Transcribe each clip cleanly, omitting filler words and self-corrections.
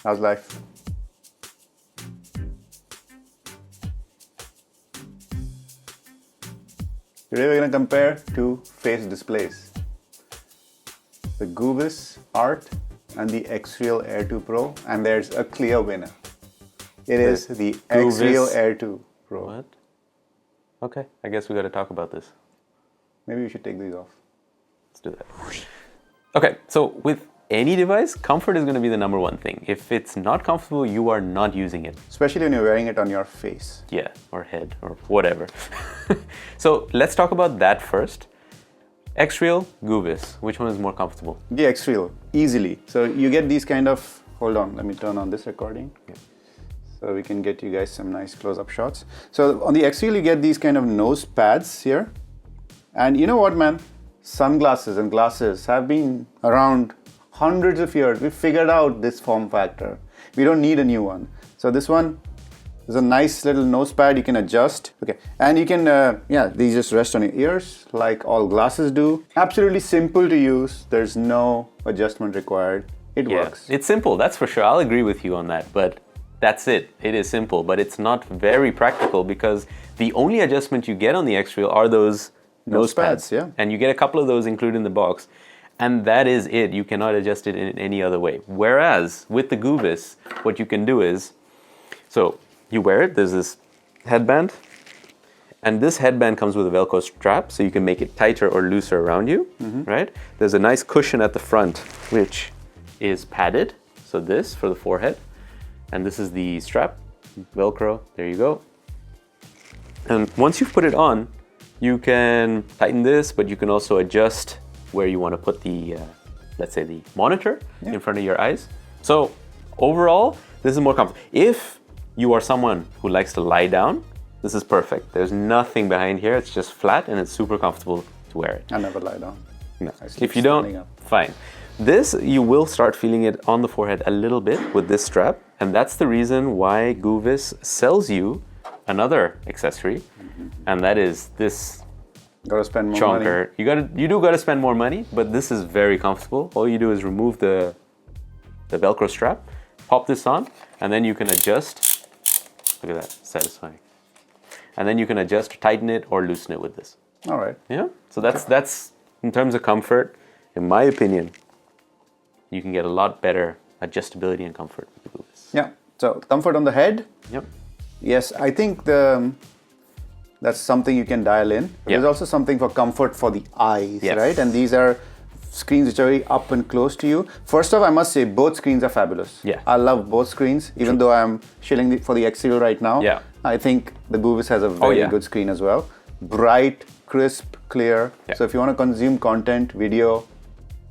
How's life? Today we're going to compare two face displays. The Goovis Art and the XReal Air 2 Pro, and there's a clear winner. It is the XReal Air 2 Pro. What? Okay, I guess we got to talk about this. Maybe we should take these off. Let's do that. Okay, so with any device, comfort is going to be the number one thing. If it's not comfortable, you are not using it. Especially when you're wearing it on your face. Yeah, or head, or whatever. So let's talk about that first. XReal, Goovis, which one is more comfortable? The XReal, easily. So you get these kind of, hold on, let me turn on this recording. Yeah. So we can get you guys some nice close-up shots. So on the XReal, you get these kind of nose pads here. And you know what, man? Sunglasses and glasses have been around hundreds of years. We figured out this form factor. We don't need a new one. So this one is a nice little nose pad you can adjust. Okay, and you can, these just rest on your ears like all glasses do. Absolutely simple to use. There's no adjustment required. It works. It's simple, that's for sure. I'll agree with you on that, but that's it. It is simple, but it's not very practical because the only adjustment you get on the XReal are those nose pads. Yeah. And you get a couple of those included in the box. And that is it. You cannot adjust it in any other way. Whereas with the Goovis, what you can do is, so you wear it, there's this headband, and this headband comes with a Velcro strap, so you can make it tighter or looser around you, right? There's a nice cushion at the front, which is padded, so this for the forehead, and this is the strap, Velcro, there you go. And once you've put it on, you can tighten this, but you can also adjust where you want to put the, let's say the monitor in front of your eyes. So overall, this is more comfortable. If you are someone who likes to lie down, this is perfect. There's nothing behind here. It's just flat and it's super comfortable to wear it. I never lie down. No. If you don't, fine. This, you will start feeling it on the forehead a little bit with this strap. And that's the reason why Goovis sells you another accessory. And that is this Gotta spend more chonker. money. You do gotta spend more money, but this is very comfortable. All you do is remove the Velcro strap, pop this on, and then you can adjust. Look at that, satisfying. And then you can adjust, tighten it, or loosen it with this. All right. Yeah. So that's in terms of comfort, in my opinion, you can get a lot better adjustability and comfort with the Goovis. Yeah. So comfort on the head. Yep. Yes, I think that's something you can dial in. But there's also something for comfort for the eyes, right? And these are screens which are very up and close to you. First off, I must say both screens are fabulous. Yeah. I love both screens, even though I'm shilling for the XReal right now. Yeah. I think the Goovis has a very good screen as well. Bright, crisp, clear. Yeah. So if you want to consume content, video,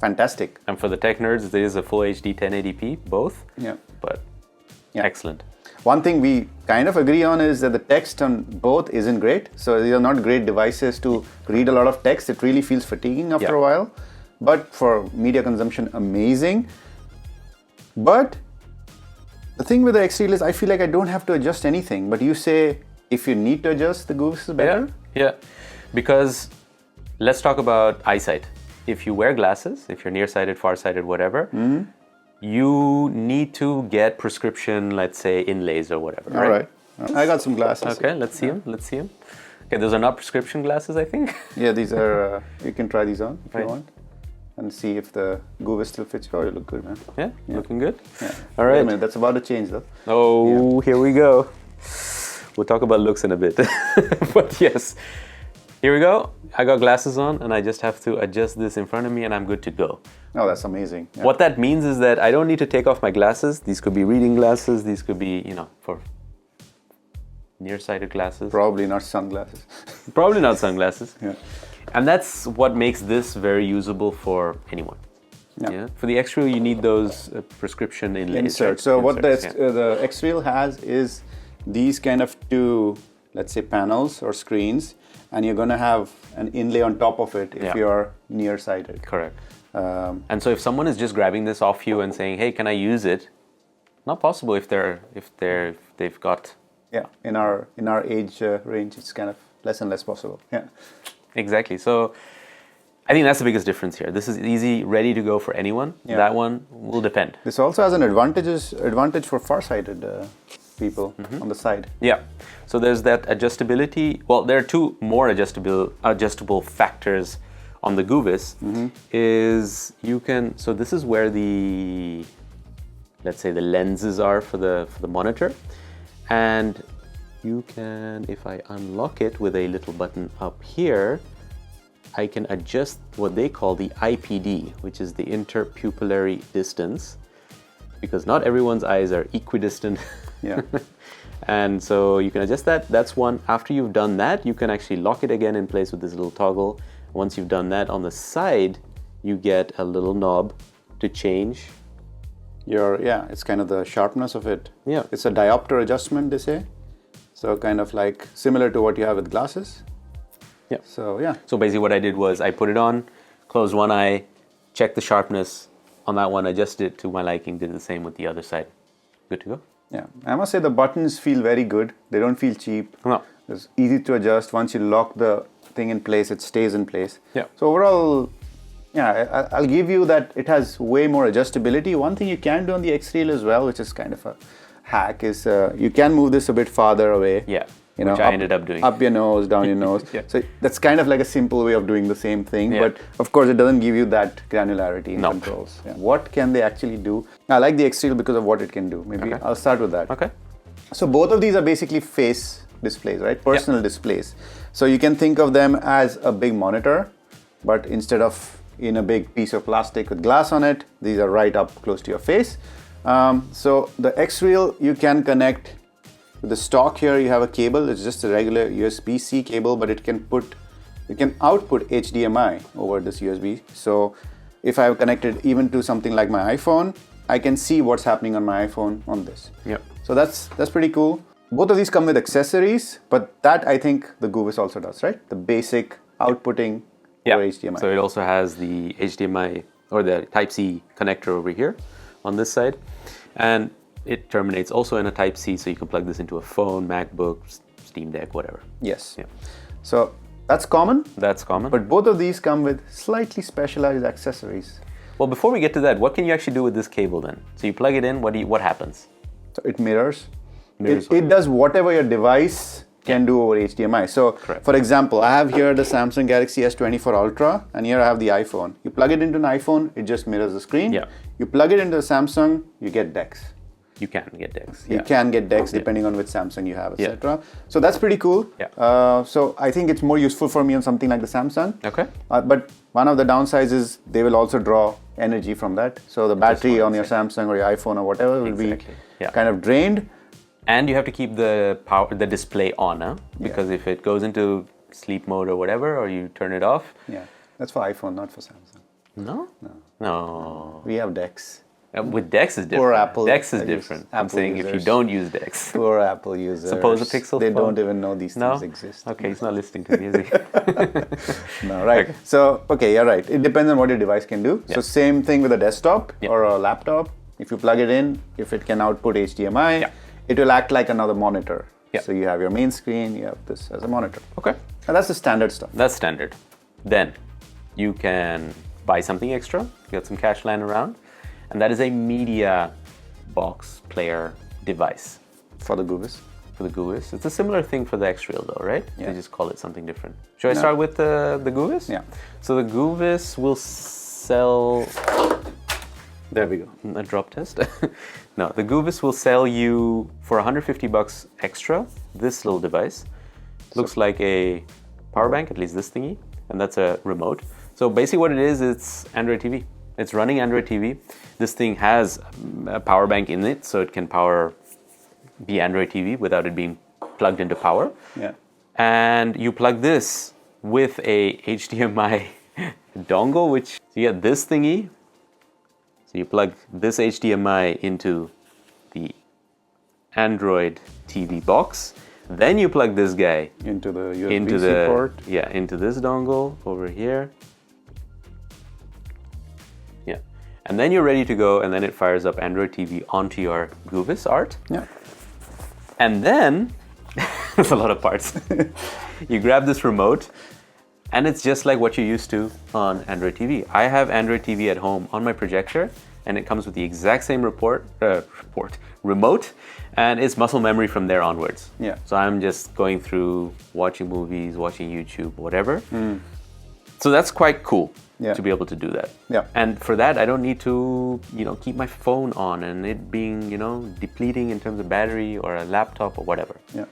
fantastic. And for the tech nerds, there is a full HD 1080p, both. Yeah. But excellent. One thing we kind of agree on is that the text on both isn't great. So these are not great devices to read a lot of text. It really feels fatiguing after a while. But for media consumption, amazing. But the thing with the XReal is I feel like I don't have to adjust anything. But you say if you need to adjust, the Goovis is better? Yeah. Because let's talk about eyesight. If you wear glasses, if you're nearsighted, farsighted, whatever, you need to get prescription, let's say, inlays or whatever. All right. I got some glasses. Okay, let's see them. Let's see them. Okay, those are not prescription glasses, I think. Yeah, these are, you can try these on if you want. And see if the Goovis still fits you. Oh, you look good, man. Yeah, looking good. Yeah. All right. Wait a minute, that's about to change though. Oh, here we go. We'll talk about looks in a bit. But yes, here we go. I got glasses on and I just have to adjust this in front of me and I'm good to go. Oh, that's amazing. Yeah. What that means is that I don't need to take off my glasses. These could be reading glasses. These could be, for nearsighted glasses. Probably not sunglasses. Probably not sunglasses. Yeah. And that's what makes this very usable for anyone. Yeah. For the XReal, you need those prescription inlays. Inserts. So what the XReal has is these kind of two, let's say, panels or screens, and you're going to have an inlay on top of it if you're nearsighted. Correct. And so if someone is just grabbing this off you and saying, "Hey, can I use it?" Not possible if they've got. Yeah, in our age range, it's kind of less and less possible. Yeah. Exactly. So I think that's the biggest difference here. This is easy, ready to go for anyone. Yeah. That one will depend. This also has an advantage for farsighted people on the side. Yeah. So there's that adjustability. Well, there are two more adjustable factors on the Goovis. Is you can. So this is where the, let's say, the lenses are for the monitor, and you can, if I unlock it with a little button up here, I can adjust what they call the IPD, which is the interpupillary distance, because not everyone's eyes are equidistant. Yeah. And so you can adjust that. That's one. After you've done that, you can actually lock it again in place with this little toggle. Once you've done that, on the side, you get a little knob to change. It's kind of the sharpness of it. Yeah. It's a diopter adjustment, they say. So kind of like similar to what you have with glasses. Yeah. So yeah. So basically what I did was I put it on, closed one eye, checked the sharpness on that one, adjusted it to my liking, did the same with the other side. Good to go. Yeah. I must say the buttons feel very good. They don't feel cheap. No. It's easy to adjust. Once you lock the thing in place, it stays in place. Yeah. So overall, yeah, I'll give you that it has way more adjustability. One thing you can do on the XReal as well, which is kind of a hack, is you can move this a bit farther away. Yeah. You know, which I ended up doing. Up your nose, down your nose. Yeah. So that's kind of like a simple way of doing the same thing. Yeah. But of course, it doesn't give you that granularity in No. controls. Yeah. What can they actually do? I like the XReal because of what it can do. Maybe Okay. I'll start with that. Okay. So both of these are basically face displays, right? Personal displays. So you can think of them as a big monitor, but instead of in a big piece of plastic with glass on it, these are right up close to your face. So the XReal you can connect with the stock here. You have a cable. It's just a regular USB-C cable, but you can output HDMI over this USB. So if I have connected even to something like my iPhone, I can see what's happening on my iPhone on this. Yeah. So that's pretty cool. Both of these come with accessories, but that I think the Goovis also does, right? The basic outputting over HDMI. So it also has the HDMI or the Type-C connector over here on this side. And it terminates also in a Type-C, so you can plug this into a phone, MacBook, Steam Deck, whatever. Yes. Yeah. So that's common. That's common. But both of these come with slightly specialized accessories. Well, before we get to that, what can you actually do with this cable then? So you plug it in, what happens? So it mirrors. Mirrors It does whatever your device can do over HDMI. So Correct. for example, I have here the Samsung Galaxy S24 Ultra, and here I have the iPhone. You plug it into an iPhone, it just mirrors the screen. Yeah. You plug it into a Samsung, you get DeX. You can get DeX. You can get DeX depending on which Samsung you have, Yeah. etc. So that's pretty cool. Yeah. So I think it's more useful for me on something like the Samsung. Okay. But one of the downsides is they will also draw energy from that. So the battery on your Samsung or your iPhone or whatever will Exactly. be Yeah. kind of drained. And you have to keep the display on, huh? Because if it goes into sleep mode or whatever, or you turn it off. Yeah, that's for iPhone, not for Samsung. No. We have DeX. With DeX is different. Poor Apple. DeX is I use different. I'm Apple saying if you users. don't use DeX. Poor Apple users. Suppose a Pixel They phone? don't even know these No? things exist. Okay, he's not listening to music. No, right. Okay. So, okay, you're right. It depends on what your device can do. So, same thing with a desktop Yeah. or a laptop. If you plug it in, if it can output HDMI, Yeah. it will act like another monitor. Yeah. So, you have your main screen, you have this as a monitor. Okay. And that's the standard stuff. That's standard. Then you can buy something extra, get some cash lying around, and that is a media box player device For the Goovis. for the Goovis. It's a similar thing for the XReal though, right? Yeah. They just call it something different. Should I start with the Goovis? Yeah. So the Goovis will sell... There we go. A drop test? No, the Goovis will sell you for $150 extra this little device. Looks like a power bank, at least this thingy, and that's a remote. So basically what it is, it's Android TV. It's running Android TV. This thing has a power bank in it, so it can power the Android TV without it being plugged into power. Yeah. And you plug this with a HDMI dongle, which you get this thingy. So you plug this HDMI into the Android TV box. Then you plug this guy Into the USB-C into the port. into this dongle over here. Yeah, and then you're ready to go, and then it fires up Android TV onto your Goovis Art. Yeah. And then there's a lot of parts. You grab this remote, And it's just like what you're used to on Android TV. I have Android TV at home on my projector, and it comes with the exact same remote, and it's muscle memory from there onwards. Yeah. So I'm just going through, watching movies, watching YouTube, whatever. So that's quite cool to be able to do that. Yeah. And for that, I don't need to, keep my phone on and it being, depleting in terms of battery or a laptop or whatever. Yeah.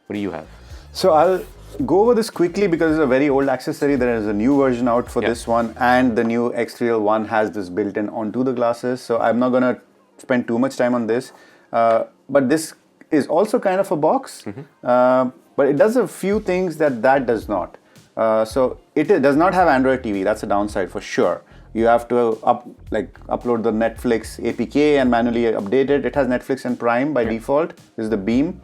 What do you have? So I'll go over this quickly because it's a very old accessory. There is a new version out for this one, and the new XReal one has this built in onto the glasses. So I'm not gonna spend too much time on this. But this is also kind of a box, but it does a few things that does not. So it does not have Android TV. That's a downside for sure. You have to upload the Netflix APK and manually update it. It has Netflix and Prime by default. This is the Beam.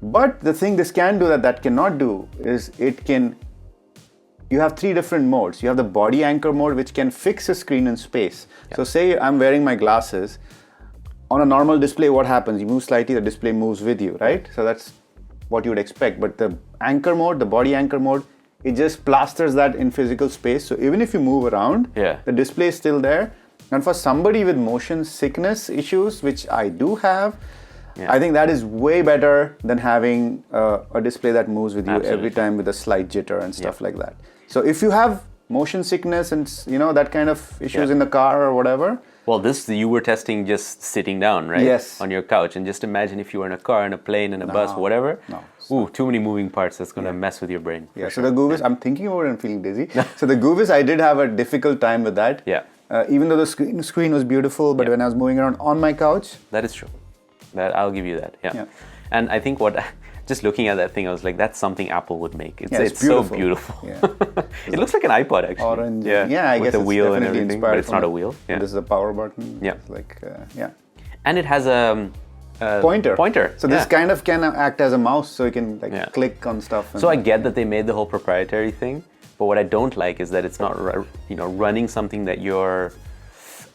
But the thing this can do that cannot do is you have 3 different modes. You have the body anchor mode, which can fix a screen in space. So say I'm wearing my glasses. On a normal display, what happens? You move slightly, the display moves with you, right? So that's what you would expect. But the anchor mode, the body anchor mode, it just plasters that in physical space. So even if you move around, the display is still there. And for somebody with motion sickness issues, which I do have, I think that is way better than having a display that moves with you every time with a slight jitter and stuff like that. So if you have motion sickness and that kind of issues in the car or whatever. Well, you were testing just sitting down, right? Yes. On your couch. And just imagine if you were in a car, in a plane, in a bus, whatever. No. Ooh, too many moving parts. That's going to mess with your brain. Yeah, so the Goovis, I'm thinking about it and feeling dizzy. So the Goovis, I did have a difficult time with that. Yeah. Even though the screen was beautiful, but when I was moving around on my couch. That is true. I'll give you that. Yeah. And I think just looking at that thing, I was like, that's something Apple would make. It's so beautiful. Yeah. It looks like an iPod, actually. Orange. Yeah, I with guess the it's wheel and definitely everything, inspired but it's not a wheel. Yeah. This is a power button. Yeah. It's And it has a pointer. So this kind of can act as a mouse, so you can click on stuff. So I get that they made the whole proprietary thing, but what I don't like is that it's not running something that you're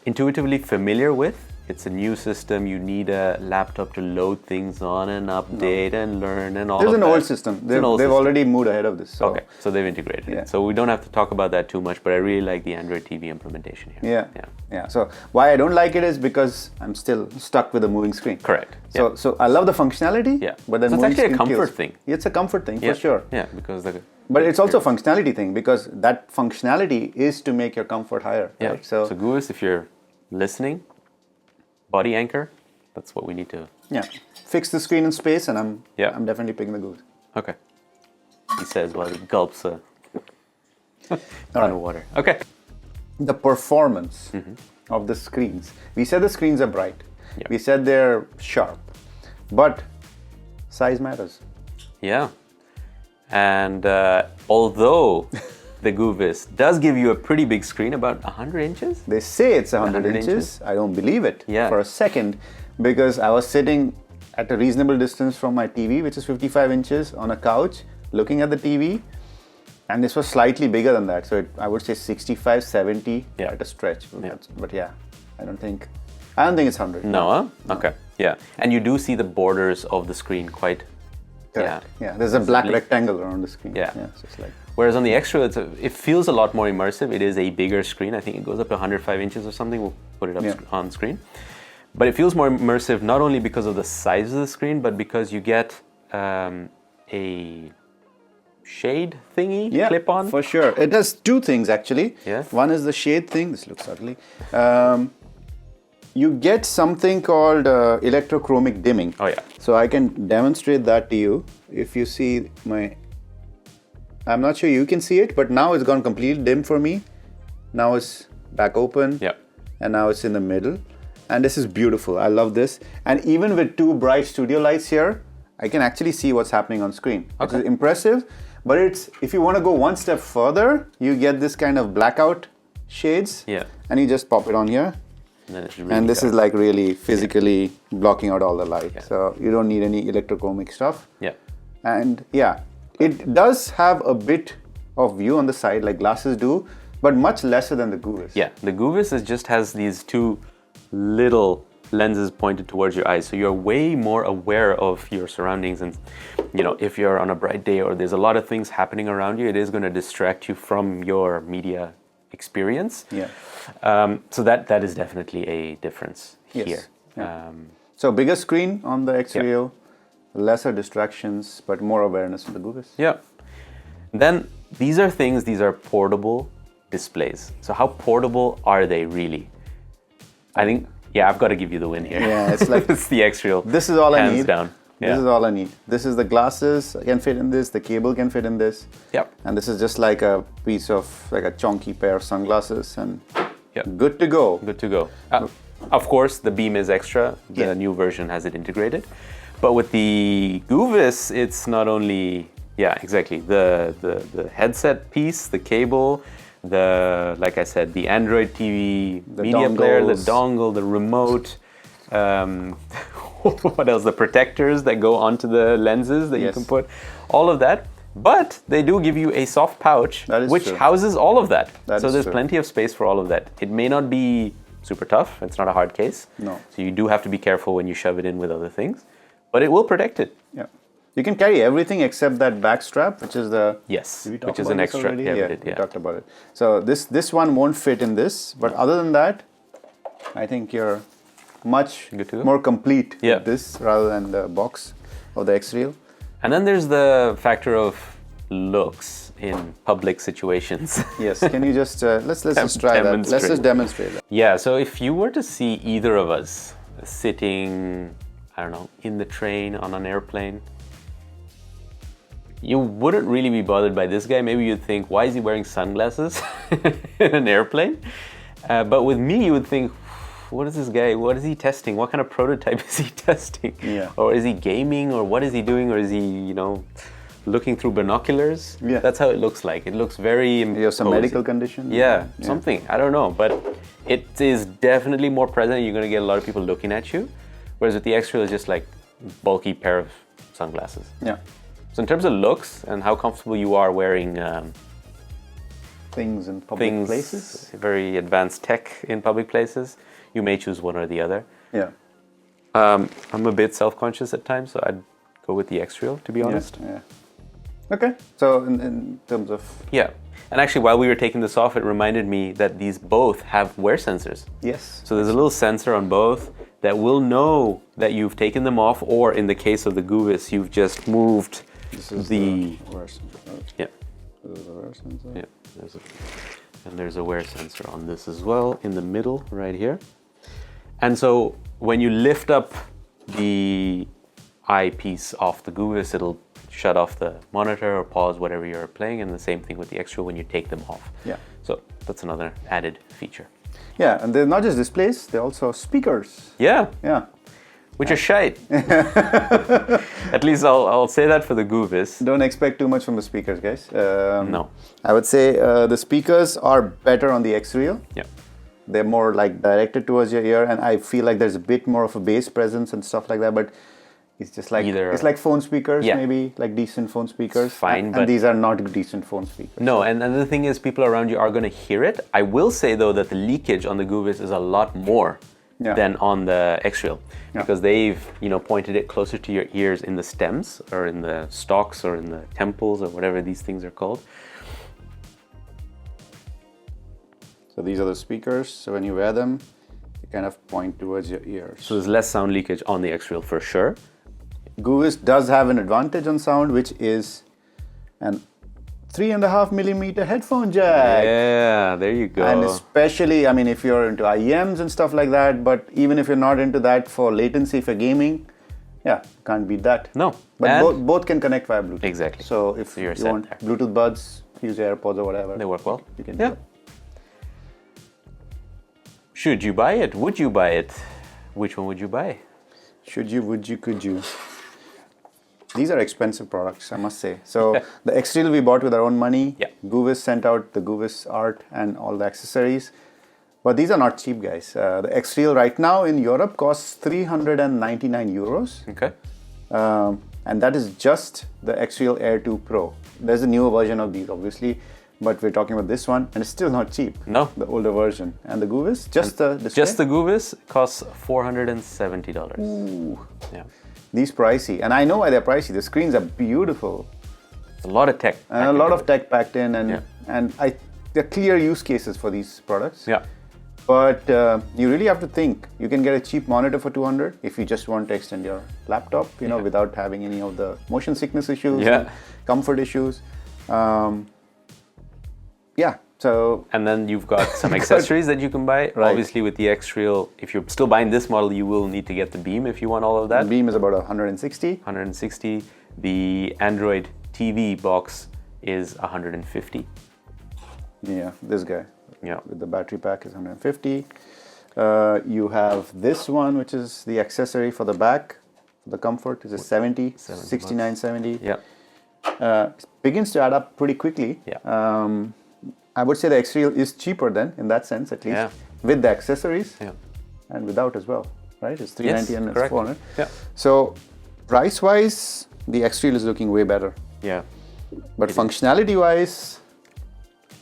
intuitively familiar with. It's a new system. You need a laptop to load things on and update and learn and all. There's of that. an old system. They've already moved ahead of this. So. Okay, so they've integrated it. So we don't have to talk about that too much, but I really like the Android TV implementation here. Yeah. So why I don't like it is because I'm still stuck with a moving screen. Correct. So I love the functionality. Yeah. But then it's actually a comfort thing. It's a comfort thing for sure. Yeah, because but it's also a functionality thing because that functionality is to make your comfort higher. Yeah. Right? So Goovis, if you're listening, body anchor, that's what we need to. Yeah. Fix the screen in space, and I'm definitely picking the Goovis. Okay. He says while he gulps a ton of water. Okay. The performance of the screens. We said the screens are bright. We said they're sharp. But size matters. Yeah. And although the Goovis does give you a pretty big screen, about 100 inches? They say it's 100 inches. I don't believe it for a second because I was sitting at a reasonable distance from my TV, which is 55 inches, on a couch looking at the TV. And this was slightly bigger than that. So I would say 65, 70 at a stretch. But I don't think it's 100. No, huh? Okay. Yeah. And you do see the borders of the screen quite. Correct. Yeah. There's a black rectangle around the screen. Yeah. So it's like. Whereas on the XReal, it feels a lot more immersive. It is a bigger screen. I think it goes up to 105 inches or something. We'll put it up on screen. But it feels more immersive not only because of the size of the screen, but because you get a shade thingy clip on. For sure. It does 2 things actually. Yeah. One is the shade thing. This looks ugly. You get something called electrochromic dimming. Oh yeah. So I can demonstrate that to you. If you see I'm not sure you can see it, but now it's gone completely dim for me. Now it's back open. Yeah. And now it's in the middle. And this is beautiful. I love this. And even with 2 bright studio lights here, I can actually see what's happening on screen. Okay. It's impressive. But if you want to go one step further, you get this kind of blackout shades. Yeah. And you just pop it on here. And this is like really physically blocking out all the light. Yeah. So you don't need any electrochromic stuff. Yeah. And it does have a bit of view on the side like glasses do, but much lesser than the Goovis. Yeah, the Goovis just has these 2 little lenses pointed towards your eyes, so you're way more aware of your surroundings. And if you're on a bright day or there's a lot of things happening around you, it is going to distract you from your media experience. So that is definitely a difference here. So bigger screen on the XReal, lesser distractions, but more awareness on the Goovis. Then these are portable displays. So how portable are they really? I think, I've got to give you the win here. It's like it's the XReal. This is all I need. Hands down. This is all I need. This is the glasses can fit in this. The cable can fit in this. And this is just like a piece of like a chunky pair of sunglasses, and good to go. Good to go. Of course, the beam is extra. The new version has it integrated. But with the Goovis, it's not only exactly the headset piece, the cable, like I said, the Android TV, the media player, the dongle, the remote. What else? The protectors that go onto the lenses that you can put, all of that. But they do give you a soft pouch which houses all of that. So there's plenty of space for all of that. It may not be super tough. It's not a hard case. No. So you do have to be careful when you shove it in with other things. But it will protect it. You can carry everything except that back strap, which is which is an extra. We talked about it. So this one won't fit in this, but other than that, I think you're much more complete with this rather than the box of the XReal. And then there's the factor of looks in public situations. Can you just let's just try that. Let's just demonstrate that. So if you were to see either of us sitting, I don't know, in the train, on an airplane, you wouldn't really be bothered by this guy. Maybe you'd think, why is he wearing sunglasses in an airplane? But with me, you would think, what is this guy? What is he testing? What kind of prototype is he testing? Or is he gaming? Or what is he doing? Or is he, looking through binoculars? That's how it looks like. It looks very imposing. You have some medical condition? Something. I don't know. But it is definitely more present. You're going to get a lot of people looking at you. Whereas with the XReal, it's just like bulky pair of sunglasses. So in terms of looks and how comfortable you are wearing things in public places, very advanced tech in public places, you may choose one or the other. I'm a bit self-conscious at times, so I'd go with the XReal, to be honest. Okay. So in terms of and actually, while we were taking this off, it reminded me that these both have wear sensors. So there's a little sensor on both that will know that you've taken them off, or in the case of the Goovis, you've just moved the wear sensor. This is the wear sensor. And there's a wear sensor on this as well, in the middle, right here. And so when you lift up the eyepiece off the Goovis, it'll shut off the monitor or pause whatever you're playing, and the same thing with the XReal when you take them off. So that's another added feature. And they're not just displays, they're also speakers. Which are shite. At least I'll say that for the Goovis. Don't expect too much from the speakers, guys. No. I would say the speakers are better on the XReal. They're more like directed towards your ear, and I feel like there's a bit more of a bass presence and stuff like that, but it's just like it's like phone speakers, maybe like decent phone speakers. Fine, and these are not decent phone speakers. No, and the thing is, people around you are going to hear it. I will say though that the leakage on the Goovis is a lot more than on the XReal, because they've pointed it closer to your ears in the stems or in the stalks or in the temples or whatever these things are called. So these are the speakers. So when you wear them, they kind of point towards your ears. So there's less sound leakage on the XReal for sure. Goovis does have an advantage on sound, which is an 3.5 millimeter headphone jack. There you go. And especially, I mean, if you're into IEMs and stuff like that, but even if you're not into that for latency for gaming, can't beat that. No. But both can connect via Bluetooth. Exactly. So if you want Bluetooth buds, use AirPods or whatever. They work well. You can do it. Should you buy it? Would you buy it? Which one would you buy? Should you, would you, could you? These are expensive products, I must say. So the XReal we bought with our own money. Goovis sent out the Goovis Art and all the accessories. But these are not cheap, guys. The XReal right now in Europe costs 399 euros. Okay. And that is just the XReal Air 2 Pro. There's a newer version of these, obviously. but we're talking about this one, and it's still not cheap. No. The older version. And the Goovis, just the display? Just the Goovis costs $470. Ooh. Yeah. These pricey, and I know why they're pricey. The screens are beautiful. It's a lot of tech. And a lot of tech packed in, and Yeah. there are clear use cases for these products. Yeah. But you really have to think. You can get a cheap monitor for $200 if you just want to extend your laptop, without having any of the motion sickness issues, Yeah. and comfort issues. So And then you've got some accessories that you can buy. Right. Obviously, with the XReal, if you're still buying this model, you will need to get the beam if you want all of the that. beam is about 160. 160. The Android TV box is 150. Yeah, this guy. Yeah. With the battery pack is 150. You have this one, which is the accessory for the back, for the comfort. Is a 70, 69.70. Yeah. It begins to add up pretty quickly. Yeah. I would say the XReal is cheaper then, in that sense at least, Yeah. with the accessories Yeah. and without as well, right? It's $390 and it's correct. $400. Yeah. So price-wise, the XReal is looking way better. Yeah. But functionality-wise,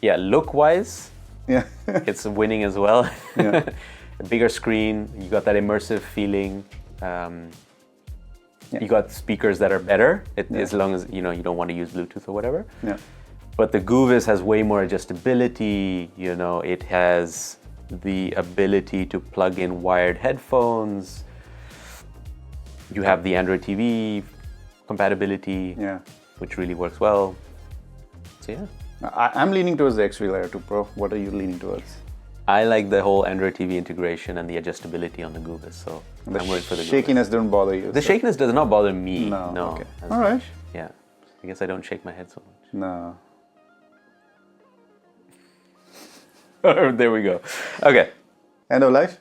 Yeah. Look-wise, yeah, it's winning as well. Yeah. A bigger screen, you got that immersive feeling. You got speakers that are better, as long as you don't want to use Bluetooth or whatever. yeah, But the Goovis has way more adjustability. It has the ability to plug in wired headphones. You have the Android TV compatibility, yeah. which really works well. So yeah. I'm leaning towards the XReal Air 2 Pro. What are you leaning towards? I like the whole Android TV integration and the adjustability on the Goovis, so The I'm going for the Goovis. shakiness don't bother you. The shakiness does not bother me. No, okay. as All right. much. Yeah, I guess I don't shake my head so much. No. There we go. Okay. End of life?